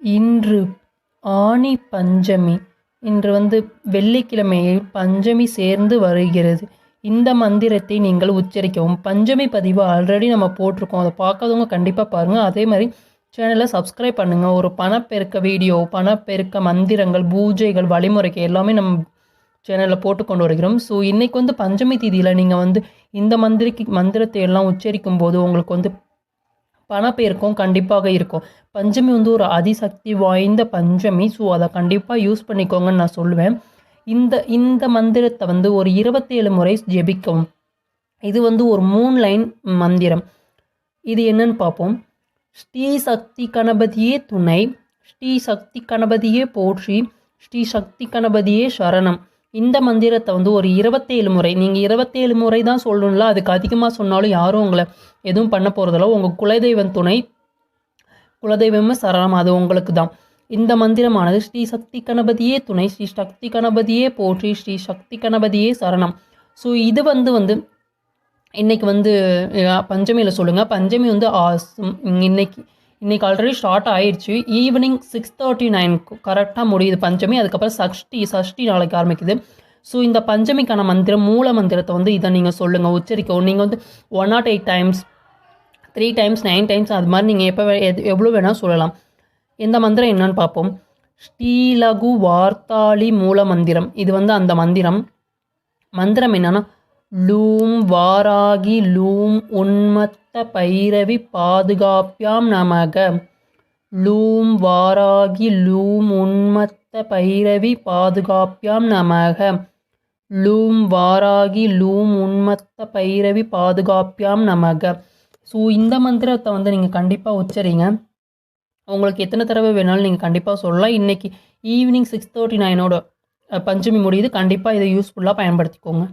இன்று ஆனி பஞ்சமி. இன்று வெள்ளிக்கிழமை பஞ்சமி சேர்ந்து வருகிறது. இந்த மந்திரத்தை நீங்கள் உச்சரிக்கவும். பஞ்சமி பதிவு ஆல்ரெடி நம்ம போட்டிருக்கோம், அதை பார்க்காதவங்க கண்டிப்பாக பாருங்கள். அதே மாதிரி சேனலை சப்ஸ்கிரைப் பண்ணுங்கள். ஒரு பணப்பெருக்க வீடியோ, பணப்பெருக்க மந்திரங்கள், பூஜைகள், வழிமுறைகள் எல்லாமே நம்ம சேனலில் போட்டு கொண்டு வருகிறோம். ஸோ இன்றைக்கி பஞ்சமி தீதியில் நீங்கள் இந்த மந்திரத்தை எல்லாம் உச்சரிக்கும் போது உங்களுக்கு பணப்பெருக்கம் கண்டிப்பாக இருக்கும். பஞ்சமி ஒரு அதிசக்தி வாய்ந்த பஞ்சமி. ஸோ அதை கண்டிப்பாக யூஸ் பண்ணிக்கோங்கன்னு நான் சொல்லுவேன். இந்த மந்திரத்தை ஒரு 27 முறை ஜெபிக்கவும். இது ஒரு 3 லைன் மந்திரம். இது என்னன்னு பார்ப்போம். ஸ்ரீ சக்தி கணபதியே துணை, ஸ்ரீ சக்தி கணபதியே போற்றி, ஸ்ரீ சக்தி கணபதியே சரணம். இந்த மந்திரத்தை ஒரு 27 முறை, நீங்கள் 27 முறை தான் சொல்லணும்ல, அதுக்கு அதிகமாக சொன்னாலும் யாரும் உங்களை எதுவும் பண்ண போகிறதில்ல. உங்கள் குலதெய்வம் துணை, குலதெய்வமே சரணம், அது உங்களுக்கு தான். இந்த மந்திரமானது ஸ்ரீ சக்தி கணபதியே துணை, ஸ்ரீ சக்தி கணபதியே போற்றி, ஸ்ரீ சக்தி கணபதியே சரணம். ஸோ இது இன்னைக்கு பஞ்சமியில் சொல்லுங்கள். பஞ்சமி இன்னைக்கு ஆல்ரெடி ஸ்டார்ட் ஆயிடுச்சு. ஈவினிங் 6:39 கரெக்டாக முடியுது பஞ்சமி. அதுக்கப்புறம் சஷ்டி நாளைக்கு ஆரம்பிக்குது. ஸோ இந்த பஞ்சமிக்கான மந்திரம், மூல மந்திரத்தை இதை நீங்கள் சொல்லுங்கள், உச்சரிக்கவும். நீங்கள் 108 டைம்ஸ், 3 டைம்ஸ், 9 டைம்ஸ், அது மாதிரி நீங்கள் எவ்வளோ வேணால் சொல்லலாம். இந்த மந்திரம் என்னன்னு பார்ப்போம். ஸ்ரீலகு வார்த்தாளி மூல மந்திரம். இது அந்த மந்திரம். மந்திரம் என்னன்னா, லூம் வாராகி லூம் உன்மத்த பைரவி பாதுகாப்பியாம் நமக. லூம் வாராகி லூம் உன்மத்த பைரவி பாதுகாப்பியாம் நமக. லூம் வாராகி லூம் உன்மத்த பைரவி பாதுகாப்பியாம் நமக. ஸோ இந்த மந்திரத்தை நீங்கள் கண்டிப்பாக உச்சரிங்க. உங்களுக்கு எத்தனை தடவை வேணாலும் நீங்கள் கண்டிப்பாக சொல்லலாம். இன்றைக்கி ஈவினிங் 6:39 பஞ்சமி முடியுது. கண்டிப்பாக இதை யூஸ்ஃபுல்லாக பயன்படுத்திக்கோங்க.